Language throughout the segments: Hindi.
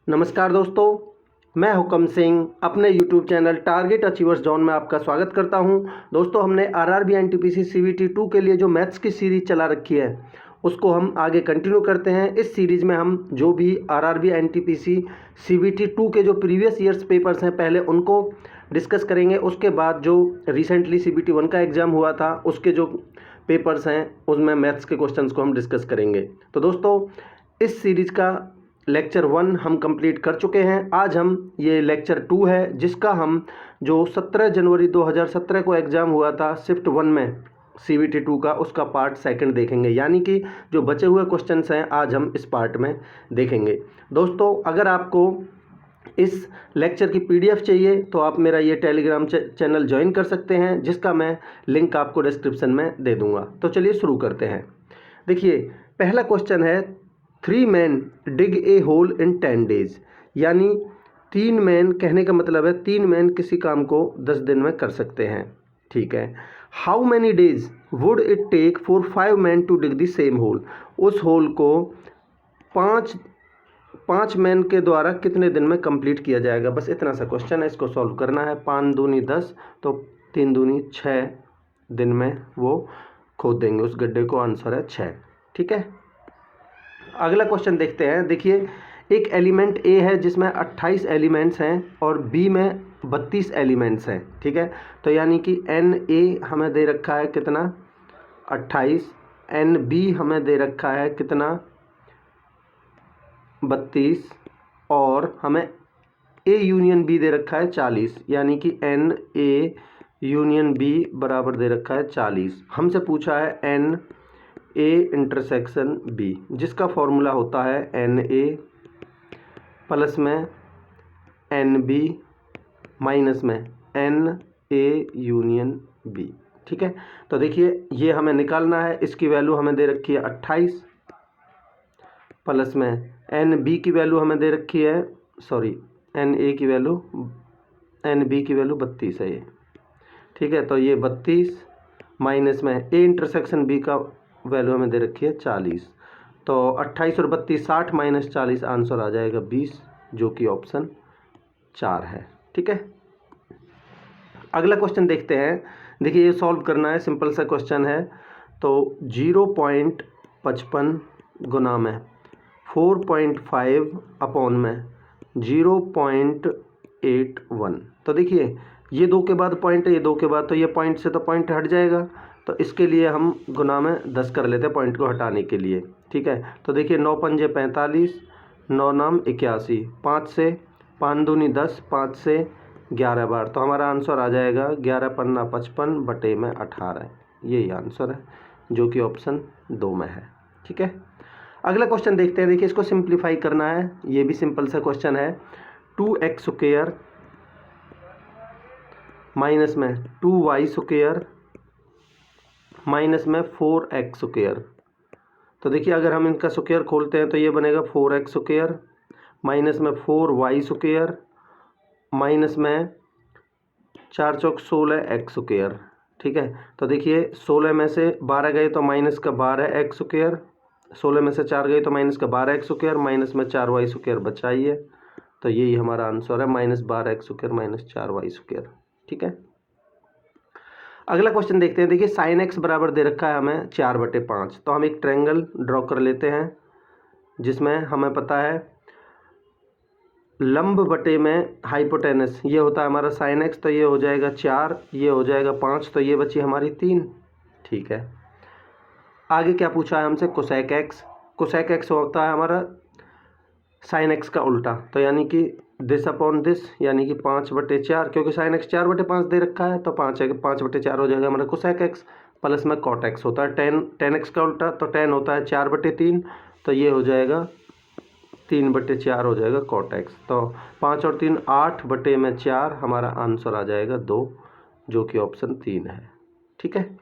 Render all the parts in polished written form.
नमस्कार दोस्तों, मैं हुकम सिंह अपने YouTube channel target achievers zone में आपका स्वागत करता हूं। दोस्तों, हमने आरआरबी एनटीपीसी सीवीटी 2 के लिए जो मैथ्स की सीरीज़ चला रखी है उसको हम आगे कंटिन्यू करते हैं। इस सीरीज़ में हम जो भी आरआरबी एनटीपीसी सीवीटी 2 के जो प्रीवियस ईयर्स पेपर्स हैं पहले उनको डिस्कस करेंगे। उसके बाद जो रिसेंटली सीवीटी 1 का एग्ज़ाम हुआ था उसके जो पेपर्स हैं उसमें मैथ्स के क्वेश्चंस को हम डिस्कस करेंगे। तो दोस्तों, इस सीरीज़ का लेक्चर 1 हम कंप्लीट कर चुके हैं। आज हम ये लेक्चर 2 है जिसका हम जो 17 जनवरी 2017 को एग्ज़ाम हुआ था शिफ्ट 1 में सीवीटी 2 का, उसका पार्ट सेकंड देखेंगे। यानी कि जो बचे हुए क्वेश्चंस हैं आज हम इस पार्ट में देखेंगे। दोस्तों, अगर आपको इस लेक्चर की पीडीएफ चाहिए तो आप मेरा ये टेलीग्राम चैनल ज्वाइन कर सकते हैं, जिसका मैं लिंक आपको डिस्क्रिप्शन में दे दूँगा। तो चलिए शुरू करते हैं। देखिए, पहला क्वेश्चन है 3 men dig a hole in 10 days। यानी 3 मैन कहने का मतलब है 3 मैन किसी काम को 10 दिन में कर सकते हैं। ठीक है। How many days would it take for 5 man to dig the same hole. उस होल को पाँच मैन के द्वारा कितने दिन में कंप्लीट किया जाएगा। बस इतना सा क्वेश्चन है, इसको सॉल्व करना है। 5 दूनी 10 तो 3 दूनी 6 दिन में वो खोद देंगे उस गड्ढे को। आंसर है 6। ठीक है। अगला क्वेश्चन देखते हैं। देखिए, एक एलिमेंट ए है जिसमें 28 एलिमेंट्स हैं और बी में 32 एलिमेंट्स हैं। ठीक है। तो यानी कि एन ए हमें दे रखा है कितना, 28। एन बी हमें दे रखा है कितना, 32। और हमें ए यूनियन बी दे रखा है 40। यानी कि एन ए यूनियन बी बराबर दे रखा है 40। हमसे पूछा है एन ए इंटरसेक्शन बी, जिसका फॉर्मूला होता है एन ए प्लस में एन बी माइनस में एन ए यूनियन बी। ठीक है। तो देखिए, ये हमें निकालना है। इसकी वैल्यू हमें दे रखी है 28 प्लस में एन बी की वैल्यू हमें दे रखी है, सॉरी एन ए की वैल्यू, एन बी की वैल्यू 32 है ये। ठीक है। तो ये 32 माइनस में ए इंटरसेक्शन बी का वैल्यू हमें दे रखी है 40। तो 28 और 32 60 माइनस 40 आंसर आ जाएगा 20, जो कि ऑप्शन 4 है। ठीक है। अगला क्वेश्चन देखते हैं। देखिए, ये सॉल्व करना है, सिंपल सा क्वेश्चन है। तो 0.55 गुना में 4.5 अपॉन में 0.81। तो देखिए, ये 2 के बाद पॉइंट है, ये 2 के बाद, तो ये पॉइंट से तो पॉइंट हट जाएगा। तो इसके लिए हम गुना में 10 कर लेते हैं पॉइंट को हटाने के लिए। ठीक है। तो देखिए, 9 पंजे 45, 9 नाम 81, 5 से 5 दूनी 10, 5 से 11 बार। तो हमारा आंसर आ जाएगा 11 पन्ना 55 बटे में 18। यही आंसर है, जो कि ऑप्शन 2 में है। ठीक है। अगला क्वेश्चन देखते हैं। देखिए, इसको सिंप्लीफाई करना है। ये भी सिंपल सा क्वेश्चन है। 2x स्क्वायर माइनस में 2y स्क्वायर माइनस में 4x स्क्वायर। तो देखिए, अगर हम इनका स्क्वायर खोलते हैं तो ये बनेगा 4x स्क्वायर माइनस में 4y स्क्वायर माइनस में 4 चौक 16 x स्क्वायर। ठीक है। तो देखिए, 16 में से 12 गए तो माइनस का 12 x स्क्वायर, 16 में से 4 गए तो माइनस का 12 x स्क्वायर, माइनस में 4y स्क्वायर बचाइए। तो यही हमारा आंसर है, -12 x square minus 4y square. ठीक है। अगला क्वेश्चन देखते हैं। देखिए, साइन एक्स बराबर दे रखा है हमें 4/5। तो हम एक ट्रायंगल ड्रॉ कर लेते हैं जिसमें हमें पता है लंब बटे में हाइपोटेनस ये होता है हमारा साइन एक्स। तो ये हो जाएगा 4, ये हो जाएगा 5, तो ये बची हमारी 3। ठीक है। आगे क्या पूछा है हमसे, कोसेक एक्स। कोसेक एक्स होता है हमारा साइन एक्स का उल्टा। तो यानी कि दिस अपॉन दिस, यानी कि 5/4, क्योंकि साइन एक्स 4/5 दे रखा है तो 5/4 हो जाएगा हमारा कोसेक एक्स। प्लस में कॉट एक्स होता है टेन एक्स का उल्टा, तो 10 होता है 4/3, तो ये हो जाएगा 3/4 हो जाएगा कॉट एक्स। तो 5 और 3 8/4, हमारा आंसर आ जाएगा 2, जो कि ऑप्शन 3 है। ठीक है।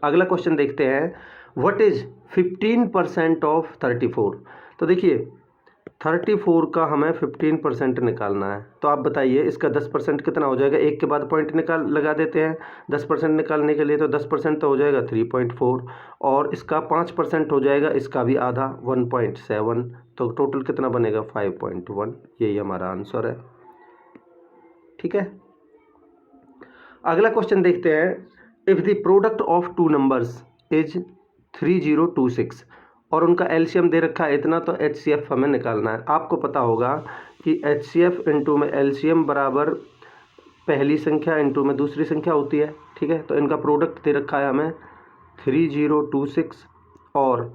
अगला क्वेश्चन देखते हैं। What is 15% of 34। तो देखिए, 34 का हमें 15% निकालना है। तो आप बताइए इसका 10% कितना हो जाएगा। एक के बाद पॉइंट लगा देते हैं 10% निकालने के लिए। तो 10% तो हो जाएगा 3.4 और इसका 5% हो जाएगा, इसका भी आधा 1.7। तो टोटल कितना बनेगा 5.1। यही हमारा आंसर है। ठीक है, अगला क्वेश्चन देखते हैं। If the product of two numbers is 3026 और उनका एलसीएम दे रखा है इतना, तो एचसीएफ हमें निकालना है। आपको पता होगा कि एचसीएफ इंटू में एलसीएम बराबर पहली संख्या इंटू में दूसरी संख्या होती है। ठीक है, तो इनका प्रोडक्ट दे रखा है हमें 3026 और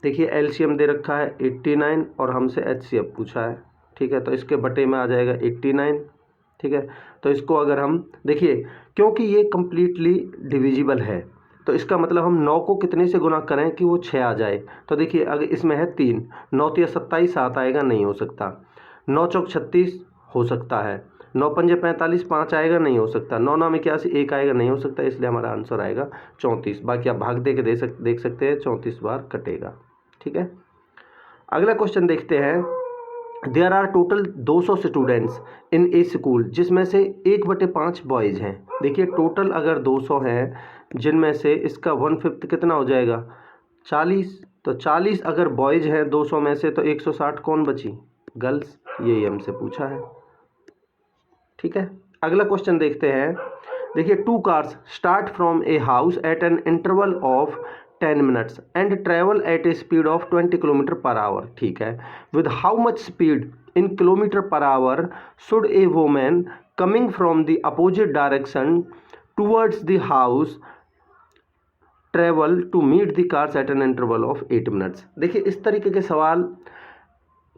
देखिए एलसीएम दे रखा है 89 और हमसे एचसीएफ पूछा है। ठीक है, तो इसके बटे में आ जाएगा 89। ठीक है, तो इसको अगर हम देखिए, क्योंकि ये कम्प्लीटली डिविजिबल है तो इसका मतलब हम 9 को कितने से गुना करें कि वो 6 आ जाए। तो देखिए अगर इसमें है 3, 9 तिया 27, 7 आएगा, नहीं हो सकता। 9 चौक 36 हो सकता है। 9 पंजे 45, 5 आएगा, नहीं हो सकता। 9 9 में 81, 1 आएगा, नहीं हो सकता। इसलिए हमारा आंसर आएगा 34। बाकी आप भाग दे के देख सकते हैं 34 बार कटेगा। ठीक है, अगला क्वेश्चन देखते हैं। There are total 200 students in a school जिसमें से 1/5 बॉयज़ हैं। देखिए टोटल अगर 200 हैं जिनमें से इसका 1/5 कितना हो जाएगा 40। तो 40 अगर बॉयज़ हैं 200 में से, तो 160 कौन बची, गर्ल्स। यही हमसे पूछा है। ठीक है, अगला क्वेश्चन देखते हैं। देखिए two cars start from a house at an interval of 10 minutes and travel at a speed of 20 kilometre per hour. ठीक है, with how much speed in kilometre per hour should a women coming from the opposite direction towards the house travel to meet the cars at an interval of 8 minutes. देखिए इस तरीके के सवाल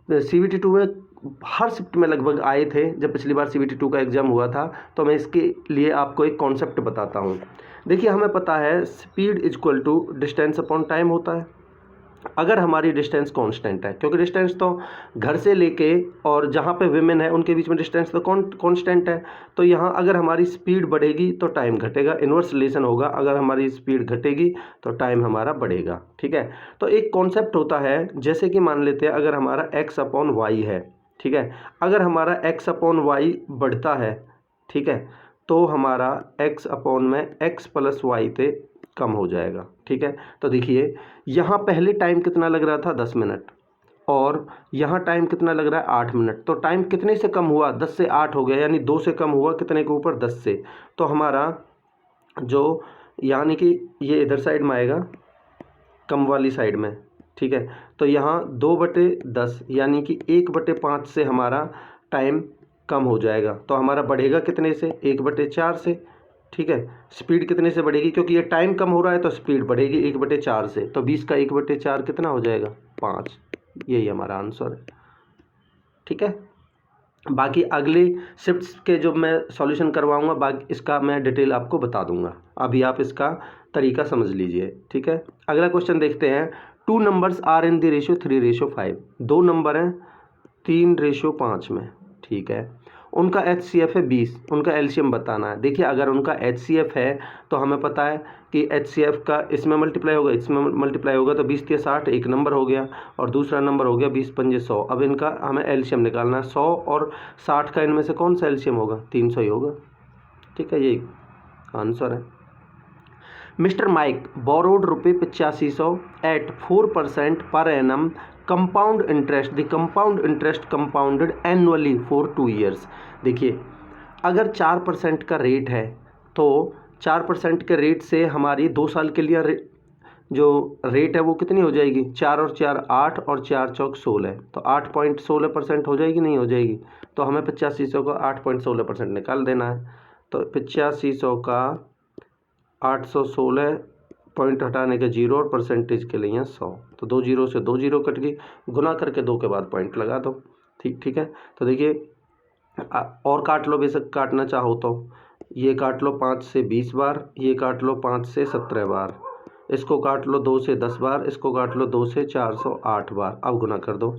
CVT 2 में हर शिफ्ट में लगभग आए थे। जब पिछली बार CVT 2 का एग्ज़ाम हुआ था, तो मैं इसके लिए आपको एक कॉन्सेप्ट बताता हूँ। देखिए हमें पता है speed is equal to distance upon time होता है। अगर हमारी डिस्टेंस कांस्टेंट है, क्योंकि डिस्टेंस तो घर से लेके और जहाँ पे विमेन है उनके बीच में डिस्टेंस तो कांस्टेंट है। तो यहाँ अगर हमारी स्पीड बढ़ेगी तो टाइम घटेगा, इन्वर्स रिलेशन होगा। अगर हमारी स्पीड घटेगी तो टाइम हमारा बढ़ेगा। ठीक है, तो एक कॉन्सेप्ट होता है, जैसे कि मान लेते हैं अगर हमारा x/y है। ठीक है, अगर हमारा x/y बढ़ता है, ठीक है, तो हमारा x + y पे कम हो जाएगा। ठीक है, तो देखिए यहाँ पहले टाइम कितना लग रहा था 10 मिनट और यहाँ टाइम कितना लग रहा है 8 मिनट। तो टाइम कितने से कम हुआ, 10 से 8 हो गया, यानी 2 से कम हुआ कितने के ऊपर, 10 से। तो हमारा जो यानी कि ये इधर साइड में आएगा, कम वाली साइड में। ठीक है, तो यहाँ 2/10 यानी कि 1/5 से हमारा टाइम कम हो जाएगा। तो हमारा बढ़ेगा कितने से, 1/4 से। ठीक है, स्पीड कितने से बढ़ेगी, क्योंकि ये टाइम कम हो रहा है तो स्पीड बढ़ेगी 1/4 से। तो 20 का 1/4 कितना हो जाएगा, 5। यही हमारा आंसर है। ठीक है, बाकी अगले शिफ्ट्स के जो मैं सॉल्यूशन करवाऊंगा, बाकी इसका मैं डिटेल आपको बता दूंगा। अभी आप इसका तरीका समझ लीजिए। ठीक है, अगला क्वेश्चन देखते हैं। 2 numbers are in the ratio 3:5। 2 number हैं 3:5 में। ठीक है, उनका HCF है 20, उनका एलसीएम बताना है। देखिए अगर उनका HCF है तो हमें पता है कि HCF का इसमें मल्टीप्लाई होगा, इसमें मल्टीप्लाई होगा, तो 20 तिया 60 एक नंबर हो गया और दूसरा नंबर हो गया 20 पंजे 100। अब इनका हमें एलसीएम निकालना है। 100 और 60 का इनमें से कौन सा एलसीएम होगा, 300 ही होगा। ठीक है, यही आंसर है। Mister mic borrowed ₹8500 at 4% per annum compound interest. The compound interest compounded annually for 2 years. देखिए अगर 4% का रेट है तो 4% के रेट से हमारी 2 साल के लिए जो रेट है वो कितनी हो जाएगी, 4 और 4 8 और 4 चौक 16। तो 8.16% हो जाएगी, नहीं हो जाएगी। तो हमें 8500 का 8.16% निकाल देना है। तो 8500 का 816 पॉइंट हटाने के 0 और परसेंटेज के लिए 100। तो 2 जीरो से 2 जीरो कट गई, गुना करके 2 के बाद पॉइंट लगा दो। ठीक है, तो देखिए और काट लो, बेशक काटना चाहो तो। ये काट लो 5 से 20 बार, ये काट लो 5 से 17 बार, इसको काट लो 2 से 10 बार, इसको काट लो 2 से 408 बार। अब गुना कर दो,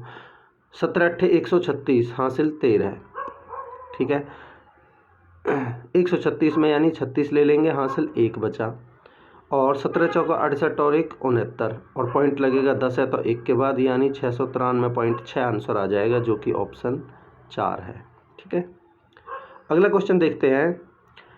17 × 8 = 136, हासिल 13। ठीक है, 136 में यानी 36 ले लेंगे, हासिल 1 बचा। और 17 चौका 68 और 1 69 और पॉइंट लगेगा 10 है तो 1 के बाद, यानी 693.6 आंसर आ जाएगा, जो कि ऑप्शन 4 है। ठीक है, अगला क्वेश्चन देखते हैं।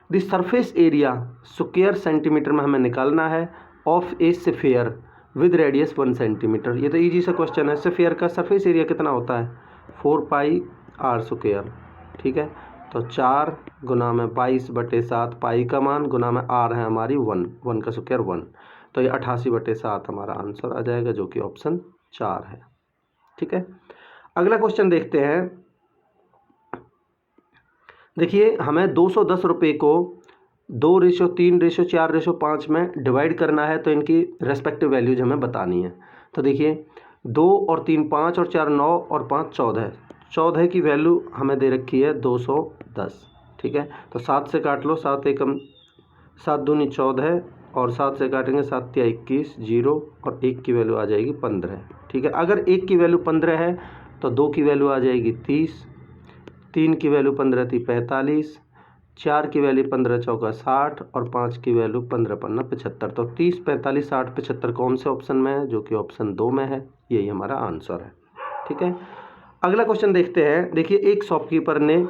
The surface area square centimetre में हमें निकालना है of A sphere with radius 1 centimetre. ये तो इजी सा क्वेश्चन है। स्फीयर का सरफेस एरिया कितना होता है? 4 पाई आर स्क्वायर। ठीक है, तो 4 गुना में 22/7, पाई का मान गुना में आर है हमारी 1 का स्क्वायर 1, तो ये 88/7 हमारा आंसर आ जाएगा, जो कि ऑप्शन 4 है। ठीक है, अगला क्वेश्चन देखते हैं। देखिए, हमें 210 रुपये को 2:3:4:5 में डिवाइड करना है, तो इनकी रेस्पेक्टिव वैल्यूज हमें बतानी है। तो देखिए, 2 और 3 5 और 4 9 और 5 14, 14 की वैल्यू हमें दे रखी है 210। ठीक है, तो 7 से काट लो, 7 एकम 7 दूनी 14 और 7 से काटेंगे 7 या 21, 0 और 1 की वैल्यू आ जाएगी 15। ठीक है, अगर 1 की वैल्यू 15 है तो 2 की वैल्यू आ जाएगी 30, 3 की वैल्यू 15 थी 45, 4 की वैल्यू 15 चौका 60 और 5 की वैल्यू 15 पन्ना 75। तो 30 45 60 75 कौन से ऑप्शन में है? जो कि ऑप्शन 2 में है। यही हमारा आंसर है। ठीक है, अगला क्वेश्चन देखते हैं। देखिए, एक शॉपकीपर ने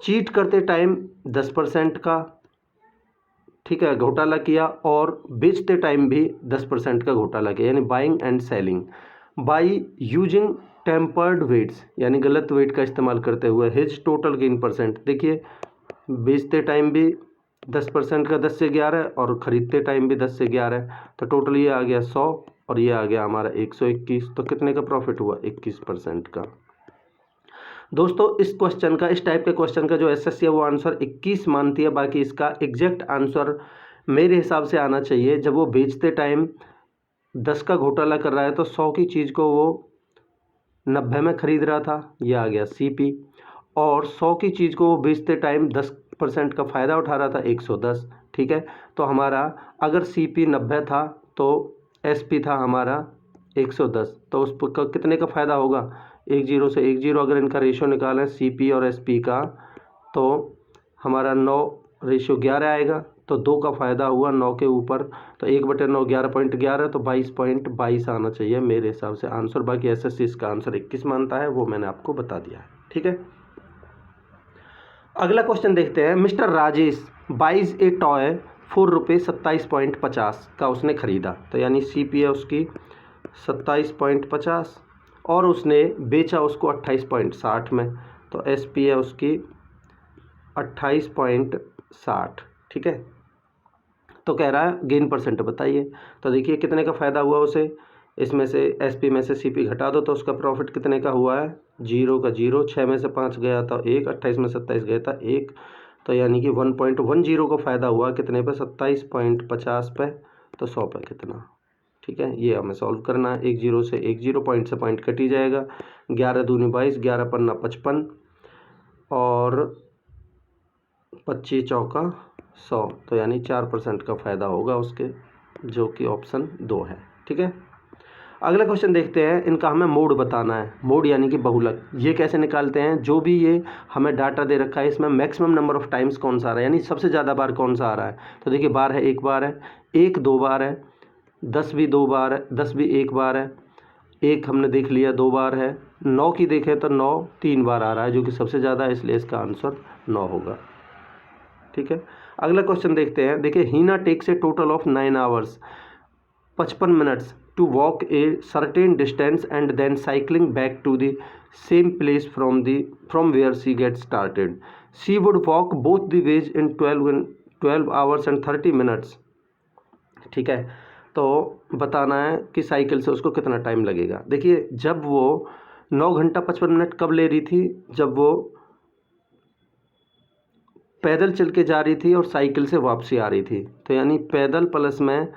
चीट करते टाइम 10% का, ठीक है, घोटाला किया और बेचते टाइम भी 10% का घोटाला किया, यानी buying and selling by using tampered weights, यानी गलत वेट का इस्तेमाल करते हुए। हिज टोटल गेन परसेंट, देखिए बेचते टाइम भी 10% का 10 से 11 और ख़रीदते टाइम भी 10 से 11, तो टोटल ये आ गया 100 और ये आ गया हमारा 121। तो कितने का प्रॉफिट हुआ? 21% का। दोस्तों, इस क्वेश्चन का, इस टाइप के क्वेश्चन का जो एसएससी है वो आंसर 21 मानती है। बाकी इसका एग्जैक्ट आंसर मेरे हिसाब से आना चाहिए, जब वो बेचते टाइम 10 का घोटाला कर रहा है तो 100 की चीज़ को वो 90 में ख़रीद रहा था, ये आ गया सीपी, और 100 की चीज़ को वो बेचते टाइम 10% का फ़ायदा उठा रहा था, 110। ठीक है, तो हमारा अगर सीपी 90 था तो एसपी था हमारा 110, तो उस पर कितने का फ़ायदा होगा? 10 से 10। अगर इनका रेशो निकालें सीपी और एसपी का, तो हमारा 9:11 आएगा, तो 2 का फ़ायदा हुआ 9 के ऊपर, तो 1/9 11.11, तो 22.22 आना चाहिए मेरे हिसाब से आंसर। बाकी एसएससी इसका आंसर 21 मानता है, वो मैंने आपको बता दिया है। ठीक है, अगला क्वेश्चन देखते हैं। Mister Rajesh buys a toy ₹27.50 का उसने ख़रीदा, तो यानी सीपी है उसकी 27.50 और उसने बेचा उसको 28.60 में, तो एसपी है उसकी 28.60। ठीक है, तो कह रहा है गेन परसेंट बताइए। तो देखिए कितने का फ़ायदा हुआ उसे, इसमें से एसपी में से सीपी घटा दो तो उसका प्रॉफिट कितने का हुआ है? 0 का 0, 6 में से 5 गया था 1, 28 में 27 गया था 1, तो यानी कि 1.10 का फ़ायदा हुआ कितने पे? 27.50 पे, तो 100 पे कितना? ठीक है, ये हमें सॉल्व करना है। 10 से 10, पॉइंट से पॉइंट कट ही जाएगा। 11 दूनी 22, 11 पन्ना 55 और 25 चौका 100, तो यानी 4% का फ़ायदा होगा उसके, जो कि ऑप्शन 2 है। ठीक है, अगला क्वेश्चन देखते हैं। इनका हमें मोड बताना है। मोड यानी कि बहुलक, ये कैसे निकालते हैं? जो भी ये हमें डाटा दे रखा है इसमें मैक्सिमम नंबर ऑफ़ टाइम्स कौन सा आ रहा है, यानी सबसे ज़्यादा बार कौन सा आ रहा है। तो देखिए, बार है 1 बार है, 1 2 बार है, 10 भी 2 बार है, 10 भी 1 बार है, 1 हमने देख लिया 2 बार है, 9 की देखें तो 9 3 बार आ रहा है, जो कि सबसे ज़्यादा है, इसलिए इसका आंसर 9 होगा। ठीक है, अगला क्वेश्चन देखते हैं। देखिए, Heena takes a total of 9 hours 55 minutes to walk a certain distance and then cycling back to the same place from where she get started. She would walk both the ways in 12 hours and 30 minutes. ठीक है, तो बताना है कि साइकिल से उसको कितना टाइम लगेगा। देखिए, जब वो 9 घंटा 55 मिनट कब ले रही थी? जब वो पैदल चल के जा रही थी और साइकिल से वापसी आ रही थी, तो यानी पैदल प्लस में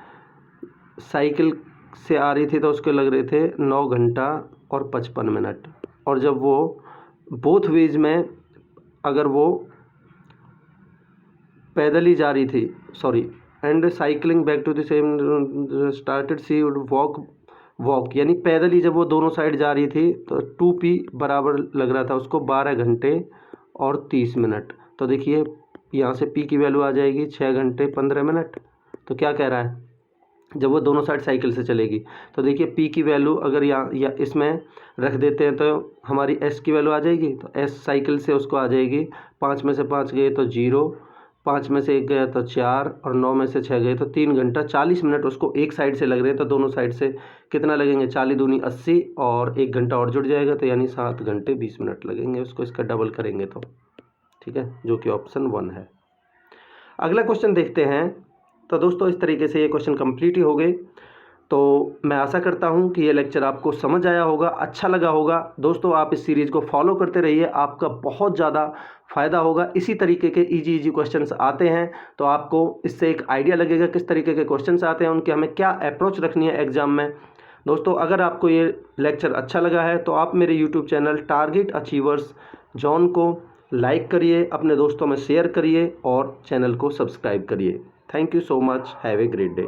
साइकिल से आ रही थी तो उसके लग रहे थे 9 घंटा और 55 मिनट। और जब वो बोथ वेज में, अगर वो पैदल ही जा रही थी, sorry, and cycling back to the same started she would walk, यानी पैदल ही जब वो दोनों साइड जा रही थी तो 2p बराबर लग रहा था उसको 12 घंटे और 30 मिनट। तो देखिए, यहाँ से p की वैल्यू आ जाएगी 6 घंटे 15 मिनट, तो क्या कह रहा है, जब वो दोनों साइड साइकिल से चलेगी तो देखिए पी की वैल्यू अगर यहाँ या इसमें रख देते हैं तो हमारी एस की वैल्यू आ जाएगी। तो एस साइकिल से उसको आ जाएगी, 5 में से 5 गए तो 0, 5 में से 1 गया तो 4 और 9 में से 6 गए तो 3 घंटा 40 मिनट उसको एक साइड से लग रहे हैं। तो दोनों साइड से कितना लगेंगे, 40 दूनी 80 और 1 घंटा और जुड़ जाएगा, तो यानी 7 घंटे 20 मिनट लगेंगे उसको, इसका डबल करेंगे तो। ठीक है, जो कि ऑप्शन 1 है। अगला क्वेश्चन देखते हैं। तो दोस्तों इस तरीके से ये क्वेश्चन कंप्लीट ही हो गए। तो मैं आशा करता हूँ कि ये लेक्चर आपको समझ आया होगा, अच्छा लगा होगा। दोस्तों आप इस सीरीज़ को फॉलो करते रहिए, आपका बहुत ज़्यादा फ़ायदा होगा। इसी तरीके के इजी क्वेश्चंस आते हैं तो आपको इससे एक आइडिया लगेगा किस तरीके के क्वेश्चंस आते हैं, उनके हमें क्या अप्रोच रखनी है एग्ज़ाम में। दोस्तों अगर आपको ये लेक्चर अच्छा लगा है तो आप मेरे YouTube channel target achievers John को लाइक करिए, अपने दोस्तों में शेयर करिए और चैनल को सब्सक्राइब करिए। Thank you so much, have a great day.